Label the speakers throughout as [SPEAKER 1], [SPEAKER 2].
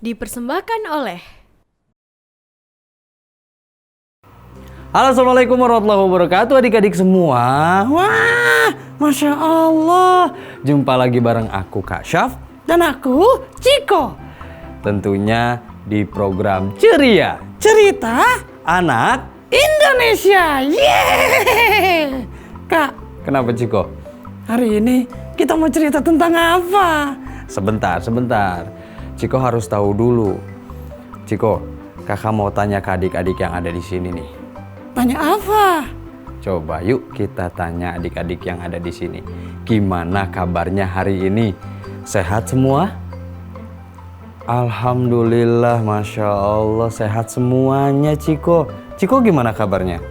[SPEAKER 1] Dipersembahkan oleh
[SPEAKER 2] Halo, assalamualaikum warahmatullahi wabarakatuh adik-adik semua. Wah, Masya Allah. Jumpa lagi bareng aku Kak Syaf dan aku Ciko. Tentunya di program Ceria, Cerita Anak Indonesia. Yeay. Kak, kenapa Ciko? Hari ini kita mau cerita tentang apa? Sebentar. Ciko harus tahu dulu. Ciko, kakak mau tanya ke adik-adik yang ada di sini nih. Tanya apa? Coba yuk kita tanya adik-adik yang ada di sini. Gimana kabarnya hari ini? Sehat semua? Alhamdulillah, Masya Allah sehat semuanya Ciko. Ciko gimana kabarnya?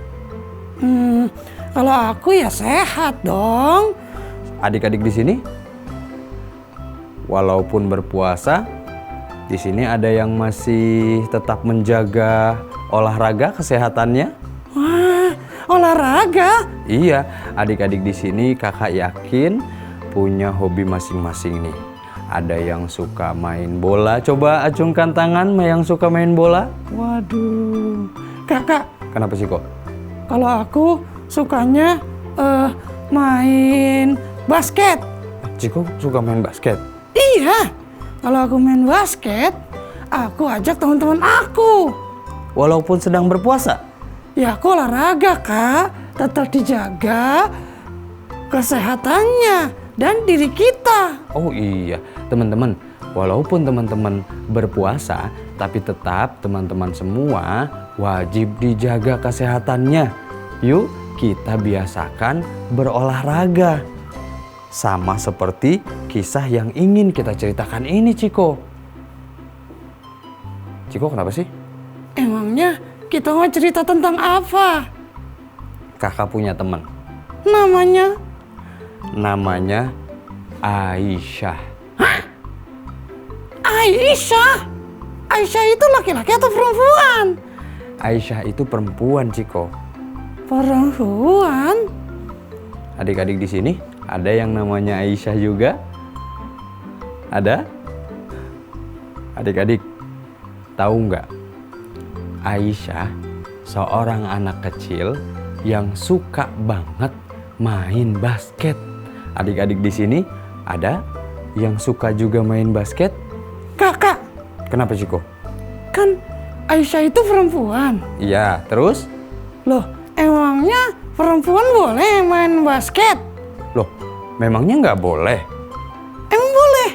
[SPEAKER 2] Kalau aku ya sehat dong. Adik-adik di sini? Walaupun berpuasa, di sini ada yang masih tetap menjaga olahraga kesehatannya? Wah, olahraga? Iya, adik-adik di sini kakak yakin punya hobi masing-masing nih. Ada yang suka main bola, coba acungkan tangan yang suka main bola. Waduh, kakak. Kenapa sih kok? Kalau aku sukanya main basket. Ciko suka main basket? Iya, kalau aku main basket, aku ajak teman-teman aku. Walaupun sedang berpuasa? Ya aku olahraga Kak, tetap dijaga kesehatannya dan diri kita. Oh iya, teman-teman, walaupun teman-teman berpuasa, tapi tetap teman-teman semua wajib dijaga kesehatannya. Yuk kita biasakan berolahraga. Sama seperti kisah yang ingin kita ceritakan ini, Ciko. Ciko kenapa sih? Emangnya kita mau cerita tentang apa? Kakak punya teman. Namanya? Namanya Aisyah. Hah? Aisyah? Aisyah itu laki-laki atau perempuan? Aisyah itu perempuan, Ciko. Perempuan? Adik-adik di sini ada yang namanya Aisyah juga? Ada? Adik-adik tahu nggak? Aisyah seorang anak kecil yang suka banget main basket. Adik-adik di sini ada yang suka juga main basket? Kakak. Kenapa Ciko? Kan Aisyah itu perempuan. Iya, terus? Loh, emangnya perempuan boleh main basket? Loh, memangnya nggak boleh? Emang boleh?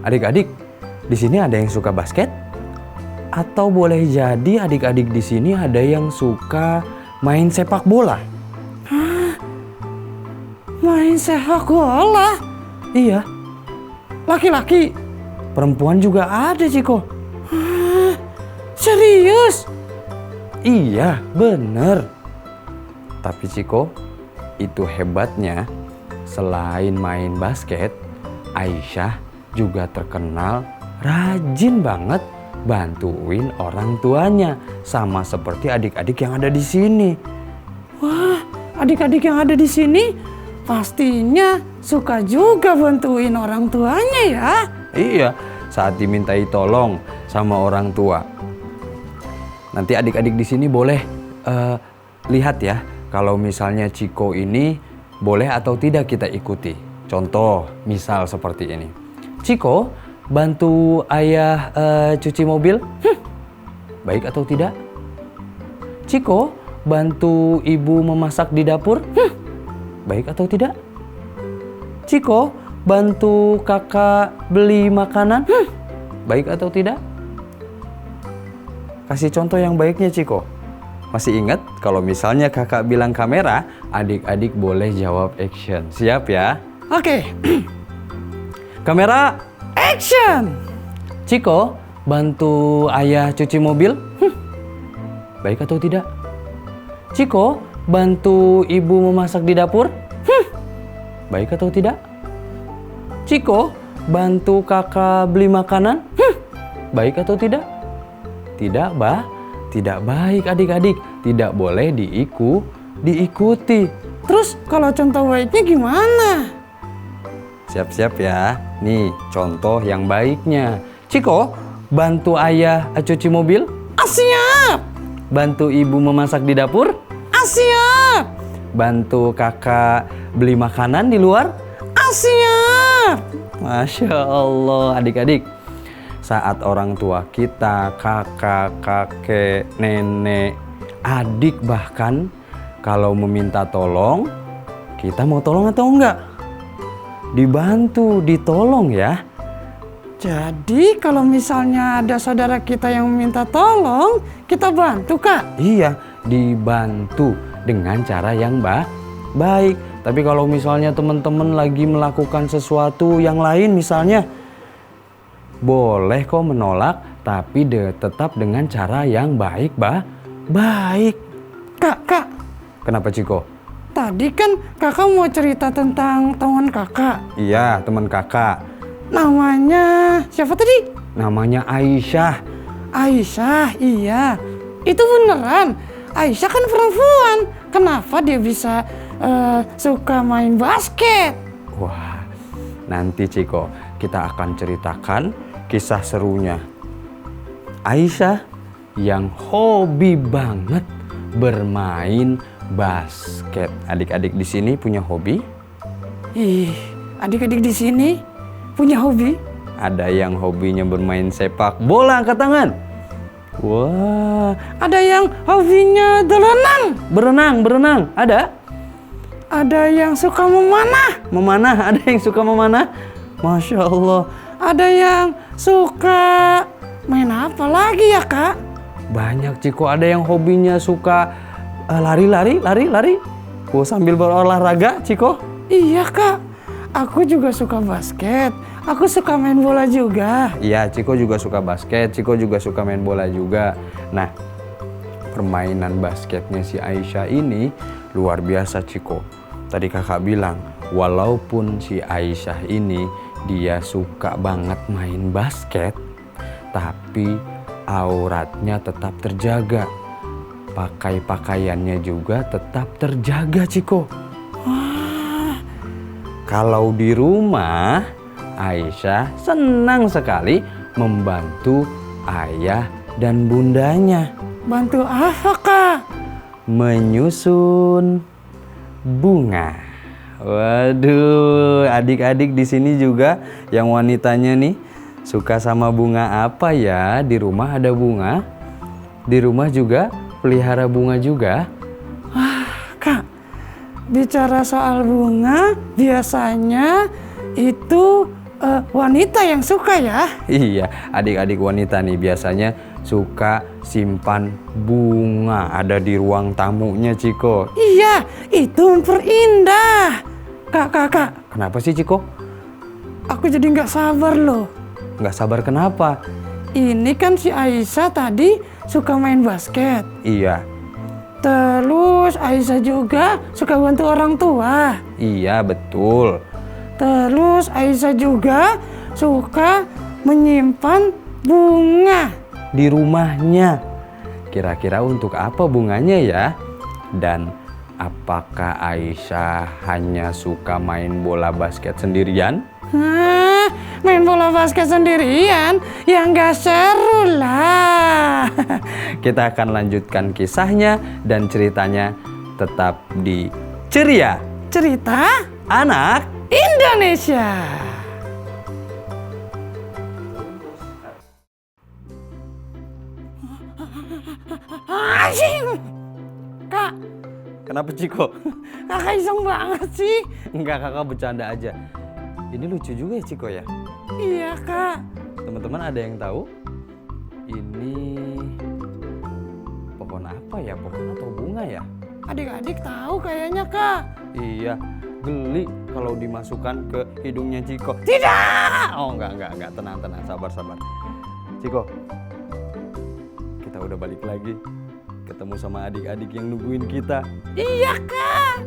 [SPEAKER 2] Adik-adik, di sini ada yang suka basket? Atau boleh jadi adik-adik di sini ada yang suka main sepak bola? Hah? Main sepak bola? Iya. Laki-laki? Perempuan juga ada, Ciko. Hah? Serius? Iya, bener. Tapi Ciko, itu hebatnya, selain main basket, Aisyah juga terkenal rajin banget bantuin orang tuanya, sama seperti adik-adik yang ada di sini. Wah, adik-adik yang ada di sini pastinya suka juga bantuin orang tuanya ya? Iya, saat dimintai tolong sama orang tua. Nanti adik-adik di sini boleh lihat ya, kalau misalnya Ciko ini boleh atau tidak kita ikuti. Contoh, misal seperti ini. Ciko, bantu ayah cuci mobil? Baik atau tidak? Ciko, bantu ibu memasak di dapur? Baik atau tidak? Ciko, bantu kakak beli makanan? Baik atau tidak? Kasih contoh yang baiknya Ciko. Masih ingat kalau misalnya kakak bilang kamera, adik-adik boleh jawab action. Siap ya? Oke. Kamera action! Ciko, bantu ayah cuci mobil? Baik atau tidak? Ciko, bantu ibu memasak di dapur? Baik atau tidak? Ciko, bantu kakak beli makanan? Baik atau tidak? Tidak, Bah. Tidak baik adik-adik. Tidak boleh diikuti. Terus kalau contoh baiknya gimana? Siap-siap ya. Nih contoh yang baiknya. Ciko, Bantu ayah cuci mobil?
[SPEAKER 1] Siap.
[SPEAKER 2] Bantu ibu memasak di dapur?
[SPEAKER 1] Siap.
[SPEAKER 2] Bantu kakak beli makanan di luar?
[SPEAKER 1] Siap.
[SPEAKER 2] Masya Allah, adik-adik. Saat orang tua kita, kakak, kakek, nenek, adik bahkan kalau meminta tolong, kita mau tolong atau enggak? Dibantu, ditolong ya.
[SPEAKER 1] Jadi kalau misalnya ada saudara kita yang minta tolong, kita bantu, Kak?
[SPEAKER 2] Iya, dibantu dengan cara yang baik. Tapi kalau misalnya teman-teman lagi melakukan sesuatu yang lain misalnya, boleh kok menolak, tapi tetap dengan cara yang baik.
[SPEAKER 1] Kak.
[SPEAKER 2] Kenapa, Ciko?
[SPEAKER 1] Tadi kan kakak mau cerita tentang teman kakak.
[SPEAKER 2] Iya, teman kakak.
[SPEAKER 1] Namanya siapa tadi?
[SPEAKER 2] Namanya Aisyah.
[SPEAKER 1] Aisyah, iya. Itu beneran. Aisyah kan perempuan. Kenapa dia bisa suka main basket?
[SPEAKER 2] Wah, nanti Ciko kita akan ceritakan kisah serunya. Aisyah yang hobi banget bermain basket. Adik-adik di sini punya hobi?
[SPEAKER 1] Ih, adik-adik di sini punya hobi?
[SPEAKER 2] Ada yang hobinya bermain sepak bola, angkat tangan. Wah,
[SPEAKER 1] ada yang hobinya
[SPEAKER 2] berenang.
[SPEAKER 1] Ada yang suka memanah.
[SPEAKER 2] Ada yang suka memanah. Masya Allah.
[SPEAKER 1] Ada yang suka main apa lagi ya, Kak?
[SPEAKER 2] Banyak, Ciko. Ada yang hobinya suka lari. Oh, sambil berolahraga, Ciko.
[SPEAKER 1] Iya, Kak. Aku juga suka basket. Aku suka main bola juga.
[SPEAKER 2] Iya, Ciko juga suka basket. Ciko juga suka main bola juga. Nah, permainan basketnya si Aisyah ini luar biasa, Ciko. Tadi kakak bilang, walaupun si Aisyah ini dia suka banget main basket, tapi auratnya tetap terjaga. Pakaiannya juga tetap terjaga, Ciko.
[SPEAKER 1] Wah.
[SPEAKER 2] Kalau di rumah, Aisyah senang sekali membantu ayah dan bundanya.
[SPEAKER 1] Bantu apa, Kak?
[SPEAKER 2] Menyusun bunga. Waduh, adik-adik di sini juga yang wanitanya nih suka sama bunga apa ya? Di rumah ada bunga? Di rumah juga pelihara bunga juga?
[SPEAKER 1] Wah, Kak. Bicara soal bunga, biasanya itu wanita yang suka ya?
[SPEAKER 2] Iya, adik-adik wanita nih biasanya suka simpan bunga ada di ruang tamunya, Ciko.
[SPEAKER 1] Iya, itu memperindah. Kak.
[SPEAKER 2] Kenapa sih, Ciko?
[SPEAKER 1] Aku jadi nggak sabar loh.
[SPEAKER 2] Nggak sabar kenapa?
[SPEAKER 1] Ini kan si Aisyah tadi suka main basket.
[SPEAKER 2] Iya.
[SPEAKER 1] Terus Aisyah juga suka bantu orang tua.
[SPEAKER 2] Iya, betul.
[SPEAKER 1] Terus Aisyah juga suka menyimpan bunga
[SPEAKER 2] di rumahnya. Kira-kira untuk apa bunganya ya? Dan apakah Aisyah hanya suka main bola basket sendirian?
[SPEAKER 1] Hah, main bola basket sendirian? Ya nggak seru lah.
[SPEAKER 2] Kita akan lanjutkan kisahnya dan ceritanya tetap di Ceria
[SPEAKER 1] Cerita
[SPEAKER 2] Anak
[SPEAKER 1] Indonesia. Anjing! Kak,
[SPEAKER 2] Kenapa, Ciko?
[SPEAKER 1] kakak iseng banget sih.
[SPEAKER 2] Enggak, kakak bercanda aja. Ini lucu juga ya, Ciko ya?
[SPEAKER 1] Iya, Kak.
[SPEAKER 2] Teman-teman ada yang tahu? Ini pohon apa ya? Pohon atau bunga ya?
[SPEAKER 1] Adik-adik tahu kayaknya, Kak.
[SPEAKER 2] Iya, geli kalau dimasukkan ke hidungnya Ciko.
[SPEAKER 1] Tidak!
[SPEAKER 2] Oh, enggak. Tenang. Sabar. Ciko, kita udah balik lagi. Ketemu sama adik-adik yang nungguin kita.
[SPEAKER 1] Iya, Kak.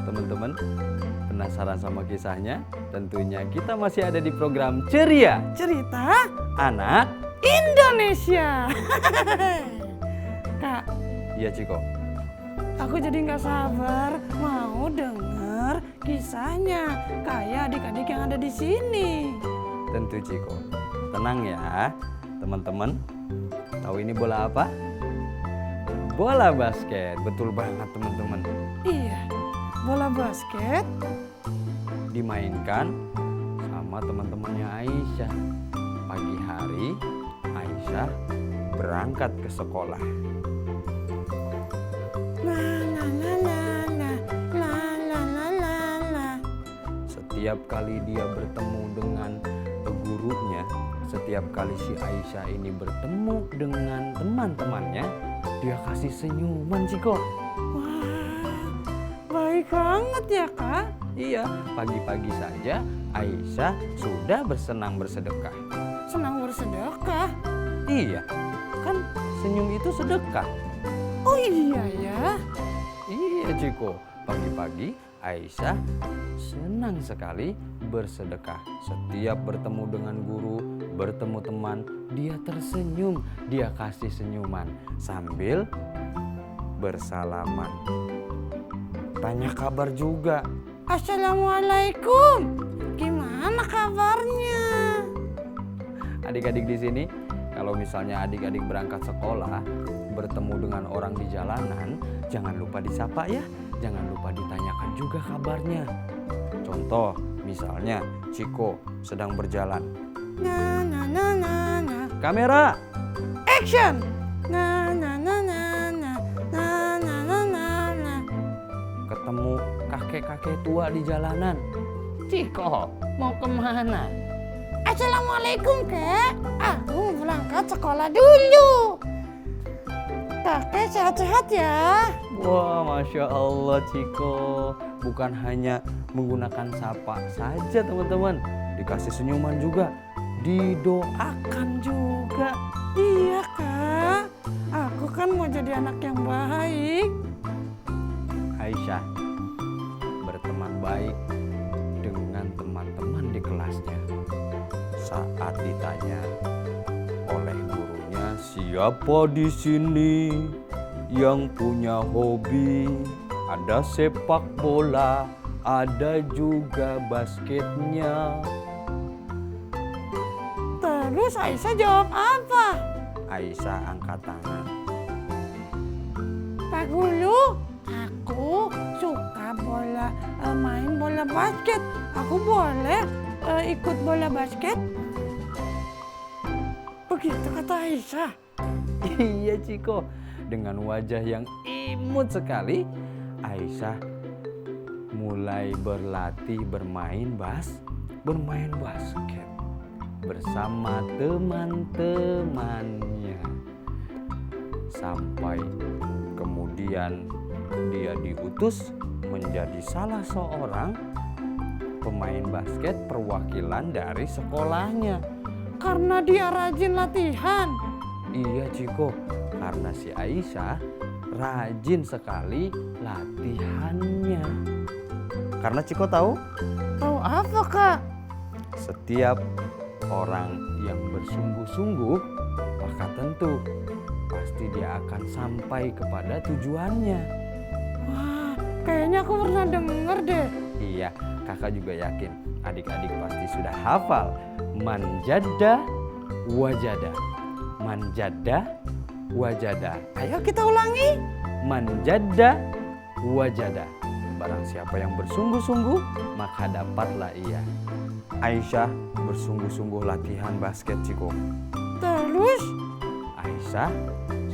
[SPEAKER 2] Teman-teman, penasaran sama kisahnya? Tentunya kita masih ada di program Ceria
[SPEAKER 1] Cerita
[SPEAKER 2] Anak
[SPEAKER 1] Indonesia. Kak,
[SPEAKER 2] Iya, Ciko.
[SPEAKER 1] aku jadi nggak sabar mau denger kisahnya kayak adik-adik yang ada di sini.
[SPEAKER 2] Tentu, Ciko. Tenang ya, Teman-teman, tahu ini bola apa? Bola basket. Betul banget teman-teman.
[SPEAKER 1] Iya, bola basket.
[SPEAKER 2] Dimainkan sama teman-temannya Aisyah. Pagi hari Aisyah berangkat ke sekolah.
[SPEAKER 1] La la la la la la la la la la.
[SPEAKER 2] Setiap kali dia bertemu dengan gurunya, setiap kali si Aisyah ini bertemu dengan teman-temannya, dia kasih senyuman Ciko.
[SPEAKER 1] Wah, baik banget ya Kak.
[SPEAKER 2] Iya, pagi-pagi saja Aisyah sudah bersenang bersedekah.
[SPEAKER 1] Senang bersedekah.
[SPEAKER 2] Iya, kan senyum itu sedekah.
[SPEAKER 1] Oh iya ya.
[SPEAKER 2] Iya Ciko, pagi-pagi Aisyah senang sekali bersedekah. Setiap bertemu dengan guru, bertemu teman, dia tersenyum, dia kasih senyuman sambil bersalaman. Tanya kabar juga.
[SPEAKER 1] Assalamualaikum. Gimana kabarnya?
[SPEAKER 2] Adik-adik di sini, kalau misalnya adik-adik berangkat sekolah, bertemu dengan orang di jalanan, jangan lupa disapa ya. Jangan lupa ditanyakan juga kabarnya. Contoh, misalnya Ciko sedang berjalan.
[SPEAKER 1] Na na na na na.
[SPEAKER 2] Kamera,
[SPEAKER 1] Action. Na na na na na na na na na na.
[SPEAKER 2] ketemu kakek-kakek tua di jalanan. Ciko, mau kemana?
[SPEAKER 1] Assalamualaikum Kak. Aku mau berangkat sekolah dulu. Kakek sehat-sehat ya.
[SPEAKER 2] Wah, Masya Allah Ciko. Bukan hanya menggunakan sapa saja teman-teman. Dikasih senyuman juga. Didoakan juga.
[SPEAKER 1] Iya Kak. Aku kan mau jadi anak yang baik.
[SPEAKER 2] Aisyah berteman baik dengan teman-teman di kelasnya. Saat ditanya oleh gurunya, siapa di sini yang punya hobi? Ada sepak bola, ada juga basketnya.
[SPEAKER 1] Terus Aisyah jawab apa?
[SPEAKER 2] Aisyah angkat tangan.
[SPEAKER 1] Pak Guru, aku suka main bola basket. Aku boleh ikut bola basket? Begitu kata Aisyah.
[SPEAKER 2] Iya Ciko, dengan wajah yang imut sekali, Aisyah mulai berlatih bermain basket bersama teman-temannya. Sampai kemudian dia diutus menjadi salah seorang pemain basket perwakilan dari sekolahnya.
[SPEAKER 1] Karena dia rajin latihan.
[SPEAKER 2] Iya Ciko, karena si Aisyah rajin sekali latihannya. Karena Ciko tahu,
[SPEAKER 1] Tahu apa Kak?
[SPEAKER 2] setiap orang yang bersungguh-sungguh, maka tentu pasti dia akan sampai kepada tujuannya.
[SPEAKER 1] Wah, kayaknya aku pernah denger deh.
[SPEAKER 2] Iya, kakak juga yakin adik-adik pasti sudah hafal. Manjada wajada. Manjada wajada.
[SPEAKER 1] Ayo kita ulangi.
[SPEAKER 2] Manjada wajada. Barang siapa yang bersungguh-sungguh, maka dapatlah ia. Aisyah bersungguh-sungguh latihan basket Ciko.
[SPEAKER 1] Terus?
[SPEAKER 2] Aisyah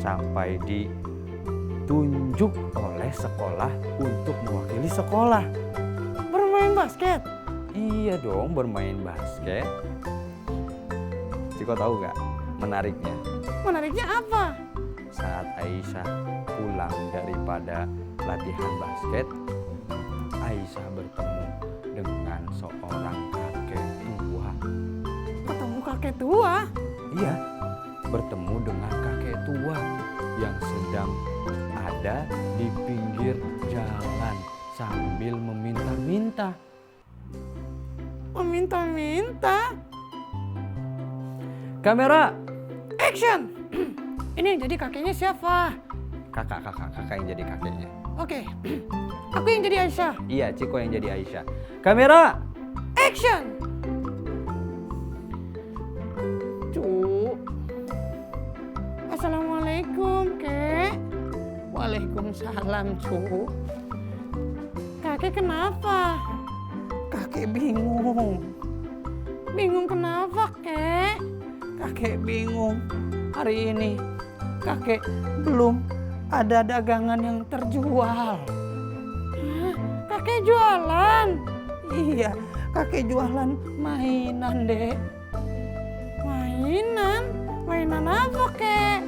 [SPEAKER 2] sampai ditunjuk oleh sekolah untuk mewakili sekolah.
[SPEAKER 1] Bermain basket?
[SPEAKER 2] Iya dong, bermain basket. Ciko tahu gak menariknya?
[SPEAKER 1] Menariknya apa?
[SPEAKER 2] Saat Aisyah pulang daripada latihan basket, Aisyah bertemu dengan seorang kakek tua.
[SPEAKER 1] Ketemu kakek tua?
[SPEAKER 2] Iya, bertemu dengan kakek tua yang sedang ada di pinggir jalan sambil meminta-minta.
[SPEAKER 1] Meminta-minta?
[SPEAKER 2] Kamera,
[SPEAKER 1] Action! Ini yang jadi kakeknya siapa?
[SPEAKER 2] kakak yang jadi kakeknya.
[SPEAKER 1] Oke, aku yang jadi Aisyah.
[SPEAKER 2] Iya, Ciko yang jadi Aisyah. Kamera,
[SPEAKER 1] Action!
[SPEAKER 2] Cuk,
[SPEAKER 1] Waalaikumsalam, Cu. Kakek kenapa? Kakek bingung. Bingung kenapa, Kek? Kakek bingung. Hari ini kakek belum ada dagangan yang terjual. Hah? Kakek jualan? Iya, kakek jualan mainan, Dek. Mainan? Mainan apa, Kek?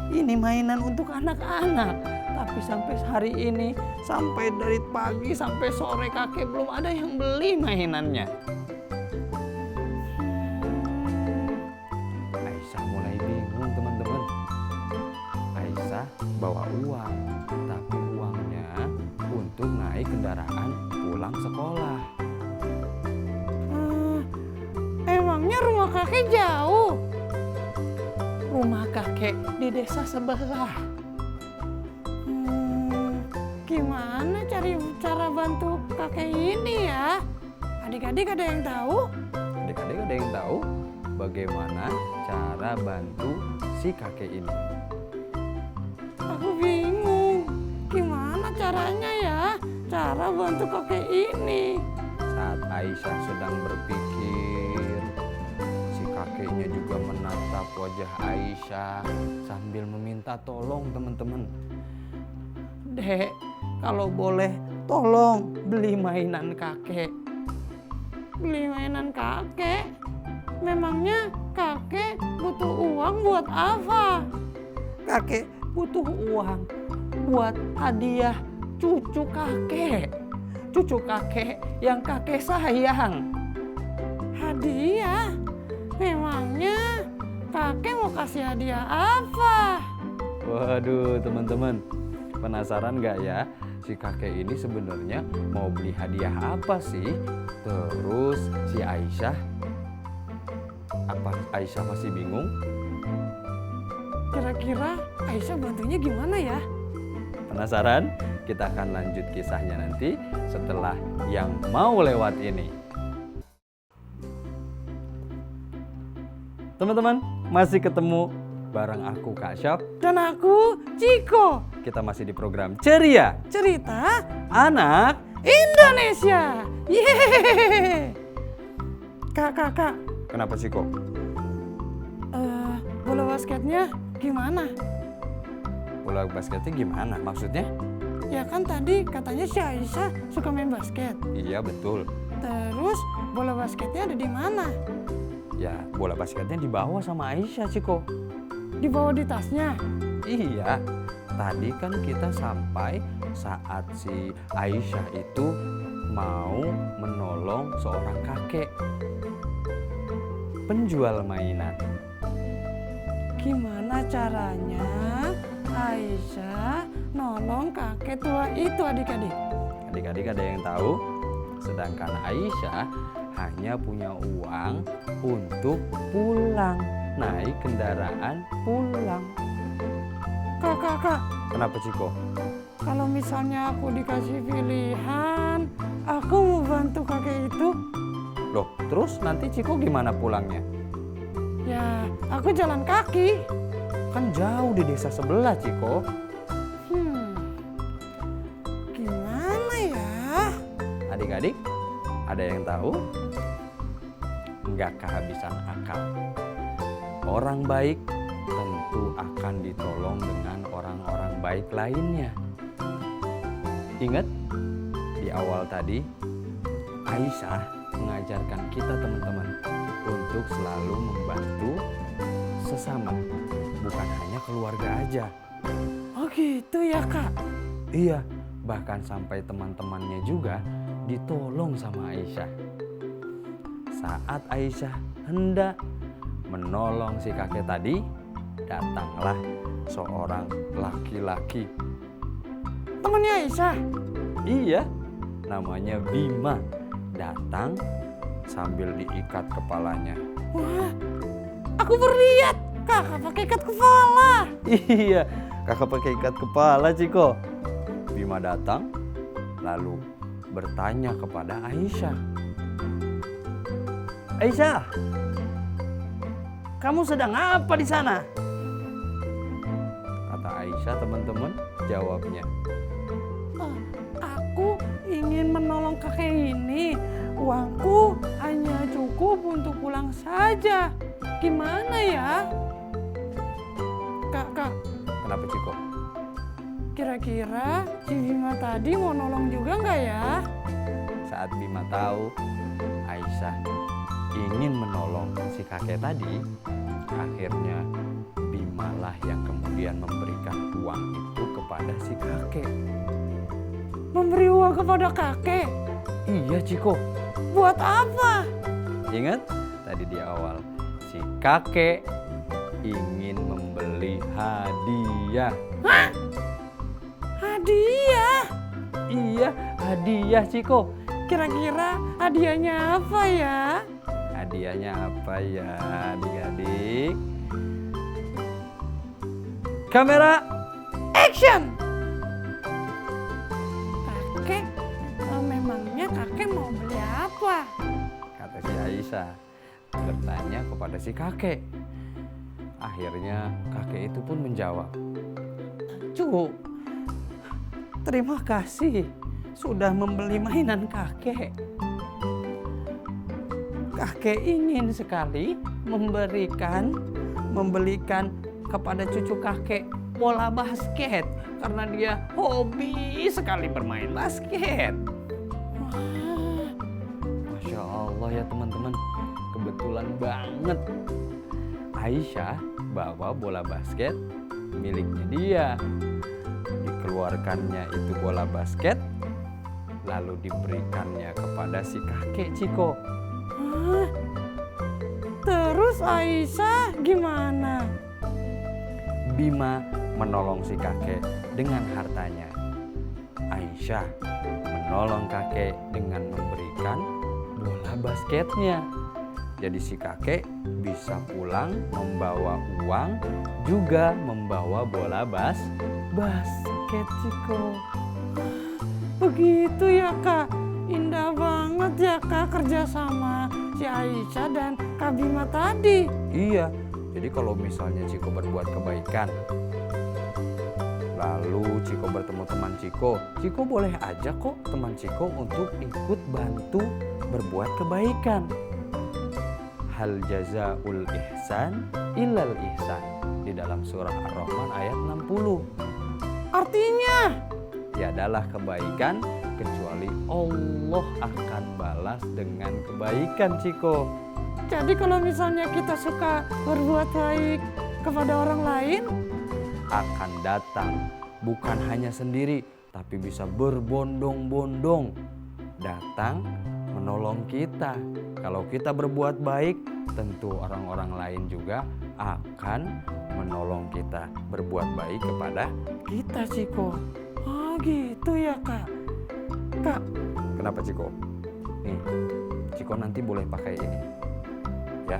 [SPEAKER 1] Ini mainan untuk anak-anak. Tapi sampai hari ini, sampai dari pagi sampai sore kakek belum ada yang beli mainannya.
[SPEAKER 2] Aisyah mulai bingung teman-teman. Aisyah bawa uang, tapi uangnya untuk naik kendaraan pulang sekolah.
[SPEAKER 1] Emangnya rumah kakek jauh? Rumah kakek di desa sebelah. Gimana cara bantu kakek ini ya? Adik-adik ada yang tahu?
[SPEAKER 2] Adik-adik ada yang tahu bagaimana cara bantu si kakek ini?
[SPEAKER 1] Aku bingung. Gimana caranya ya? Cara bantu kakek ini.
[SPEAKER 2] Saat Aisyah sedang berpikir, si kakeknya juga menatap wajah Aisyah sambil meminta tolong teman-teman.
[SPEAKER 1] Dek, kalau boleh tolong beli mainan kakek. Beli mainan kakek? Memangnya kakek butuh uang buat apa? Kakek butuh uang buat hadiah cucu kakek. Cucu kakek yang kakek sayang. Hadiah? Memangnya kakek mau kasih hadiah apa?
[SPEAKER 2] Waduh teman-teman, penasaran gak ya si kakek ini sebenarnya mau beli hadiah apa sih? Terus si Aisyah, apa Aisyah masih bingung?
[SPEAKER 1] Kira-kira Aisyah bantunya gimana ya?
[SPEAKER 2] Penasaran? Kita akan lanjut kisahnya nanti setelah yang mau lewat ini. Teman-teman, masih ketemu bareng aku Kak Syaf
[SPEAKER 1] Dan aku Ciko.
[SPEAKER 2] Kita masih di program Ceria
[SPEAKER 1] Cerita
[SPEAKER 2] Anak.
[SPEAKER 1] Indonesia. Yeay. Kak.
[SPEAKER 2] Kenapa sih kok?
[SPEAKER 1] Bola basketnya gimana?
[SPEAKER 2] Bola basketnya gimana maksudnya?
[SPEAKER 1] Ya kan tadi katanya si Aisyah suka main basket.
[SPEAKER 2] Iya betul.
[SPEAKER 1] Terus bola basketnya ada di mana?
[SPEAKER 2] Ya bola basketnya dibawa sama Aisyah Ciko.
[SPEAKER 1] Dibawa di tasnya.
[SPEAKER 2] Iya. Tadi kan kita sampai saat si Aisyah itu mau menolong seorang kakek penjual mainan.
[SPEAKER 1] Gimana caranya Aisyah nolong kakek tua itu adik-adik?
[SPEAKER 2] Adik-adik ada yang tahu? Sedangkan Aisyah hanya punya uang untuk pulang, naik kendaraan pulang.
[SPEAKER 1] Kak.
[SPEAKER 2] Kenapa Ciko?
[SPEAKER 1] Kalau misalnya aku dikasih pilihan, aku mau bantu kakek itu.
[SPEAKER 2] Loh, terus nanti Ciko gimana pulangnya?
[SPEAKER 1] Ya, aku jalan kaki.
[SPEAKER 2] Kan jauh di desa sebelah Ciko.
[SPEAKER 1] Gimana ya?
[SPEAKER 2] Adik-adik, ada yang tahu? Nggak kehabisan akal. Orang baik tentu akan ditolong dengan orang-orang baik lainnya. Ingat, di awal tadi, Aisyah mengajarkan kita teman-teman untuk selalu membantu sesama, bukan hanya keluarga aja.
[SPEAKER 1] Oh gitu ya kak?
[SPEAKER 2] Iya, bahkan sampai teman-temannya juga ditolong sama Aisyah. Saat Aisyah hendak menolong si kakek tadi, datanglah seorang laki-laki.
[SPEAKER 1] Temannya Aisyah?
[SPEAKER 2] Iya, namanya Bima. Datang sambil diikat kepalanya.
[SPEAKER 1] Wah, aku baru lihat kakak pakai ikat kepala.
[SPEAKER 2] Iya, kakak pakai ikat kepala Ciko. Bima datang lalu bertanya kepada Aisyah. Aisyah, kamu sedang apa di sana? Kata Aisyah teman-teman, jawabnya.
[SPEAKER 1] Aku ingin menolong kakek ini. Uangku hanya cukup untuk pulang saja. Gimana ya? Kak,
[SPEAKER 2] Kenapa Ciko?
[SPEAKER 1] kira-kira si Bima tadi mau nolong juga nggak ya?
[SPEAKER 2] Saat Bima tahu Aisyah ingin menolong si kakek tadi, akhirnya Bima lah yang kemudian memberikan uang itu kepada si kakek.
[SPEAKER 1] Memberi uang kepada kakek?
[SPEAKER 2] Iya Ciko,
[SPEAKER 1] Buat apa?
[SPEAKER 2] ingat tadi di awal si kakek ingin membeli hadiah.
[SPEAKER 1] Hadiah?
[SPEAKER 2] Iya, hadiah Ciko.
[SPEAKER 1] Kira-kira hadiahnya apa ya?
[SPEAKER 2] Hadiahnya apa ya adik-adik? Kamera
[SPEAKER 1] Action! Kakek, memangnya kakek mau beli apa?
[SPEAKER 2] kata si Aisyah bertanya kepada si kakek. Akhirnya kakek itu pun menjawab,
[SPEAKER 1] Cu, terima kasih sudah membeli mainan kakek. Kakek ingin sekali membelikan kepada cucu kakek bola basket karena dia hobi sekali bermain basket. Wah,
[SPEAKER 2] Masya Allah ya teman-teman, kebetulan banget Aisyah bawa bola basket miliknya dia. Dikeluarkannya itu bola basket, lalu diberikannya kepada si kakek Ciko.
[SPEAKER 1] Hah? Terus Aisyah gimana?
[SPEAKER 2] Bima menolong si kakek dengan hartanya. Aisyah menolong kakek dengan memberikan bola basketnya. Jadi si kakek bisa pulang membawa uang, juga membawa bola basket Ciko.
[SPEAKER 1] Begitu ya Kak, indah banget ya Kak kerjasama si Aisyah dan Kak Bima tadi.
[SPEAKER 2] Iya, jadi kalau misalnya Ciko berbuat kebaikan, lalu Ciko bertemu teman Ciko, Ciko boleh ajak kok teman Ciko untuk ikut bantu berbuat kebaikan. Hal jazaul ihsan illal ihsan di dalam surah Ar-Rahman ayat 60.
[SPEAKER 1] Artinya?
[SPEAKER 2] Tiadalah kebaikan kecuali Allah akan balas dengan kebaikan Ciko.
[SPEAKER 1] Jadi kalau misalnya kita suka berbuat baik kepada orang lain,
[SPEAKER 2] Akan datang bukan hanya sendiri, tapi bisa berbondong-bondong datang menolong kita. Kalau kita berbuat baik, tentu orang-orang lain juga akan menolong kita berbuat baik kepada
[SPEAKER 1] kita Ciko. Oh gitu ya Kak. Kak,
[SPEAKER 2] Kenapa Ciko? Nih, Ciko nanti boleh pakai ini. Ya.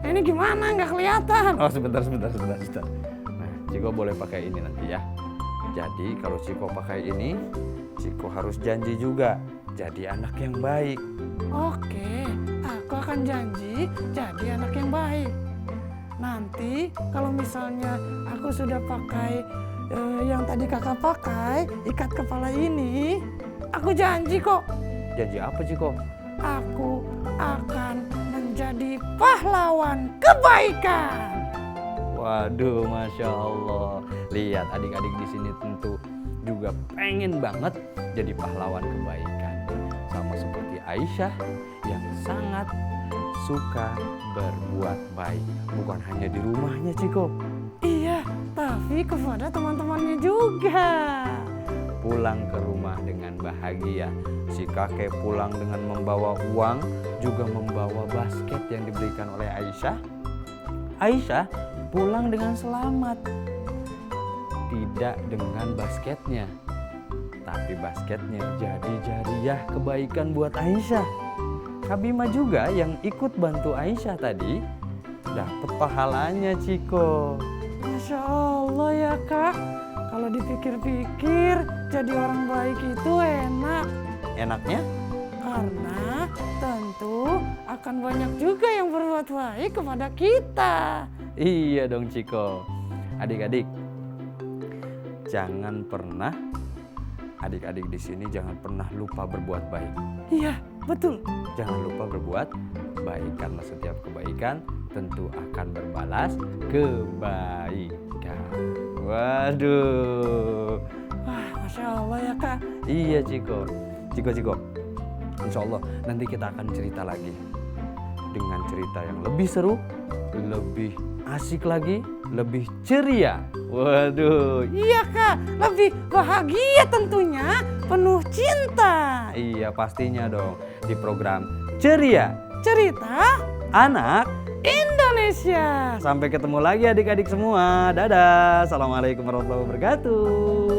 [SPEAKER 1] ini gimana nggak kelihatan?
[SPEAKER 2] Oh, sebentar. Nah, Ciko boleh pakai ini nanti ya. Jadi kalau Ciko pakai ini, Ciko harus janji juga jadi anak yang baik.
[SPEAKER 1] Oke, aku akan janji jadi anak yang baik. Nanti kalau misalnya aku sudah pakai yang tadi kakak pakai, ikat kepala ini, aku janji kok,
[SPEAKER 2] Janji apa Ciko?
[SPEAKER 1] aku akan menjadi pahlawan kebaikan.
[SPEAKER 2] Waduh, Masya Allah. Lihat adik-adik di sini tentu juga pengen banget jadi pahlawan kebaikan. Sama seperti Aisyah yang sangat suka berbuat baik. Bukan hanya di rumahnya Ciko.
[SPEAKER 1] Iya, tapi kepada teman-temannya juga.
[SPEAKER 2] Pulang ke rumah dengan bahagia. Si kakek pulang dengan membawa uang, juga membawa basket yang diberikan oleh Aisyah. Aisyah pulang dengan selamat. Tidak dengan basketnya, tapi basketnya jadi jariah kebaikan buat Aisyah. Kak Bima juga yang ikut bantu Aisyah tadi dapat pahalanya Ciko.
[SPEAKER 1] Masya Allah ya Kak, kalau dipikir-pikir jadi orang baik itu enak.
[SPEAKER 2] Enaknya?
[SPEAKER 1] Karena tentu akan banyak juga yang berbuat baik kepada kita.
[SPEAKER 2] Iya dong Ciko. Adik-adik, jangan pernah, adik-adik di sini jangan pernah lupa berbuat baik.
[SPEAKER 1] Iya, betul.
[SPEAKER 2] Jangan lupa berbuat baik karena setiap kebaikan tentu akan berbalas kebaikan. Waduh.
[SPEAKER 1] Wah, Masya Allah ya Kak.
[SPEAKER 2] Iya Ciko. Ciko. Insya Allah nanti kita akan cerita lagi dengan cerita yang lebih seru, lebih asik lagi, lebih ceria. Waduh.
[SPEAKER 1] Iya Kak, lebih bahagia tentunya, penuh cinta.
[SPEAKER 2] Iya pastinya dong di program Ceria
[SPEAKER 1] Cerita
[SPEAKER 2] Anak.
[SPEAKER 1] Indonesia.
[SPEAKER 2] Sampai ketemu lagi adik-adik semua. Dadah. Assalamualaikum warahmatullahi wabarakatuh.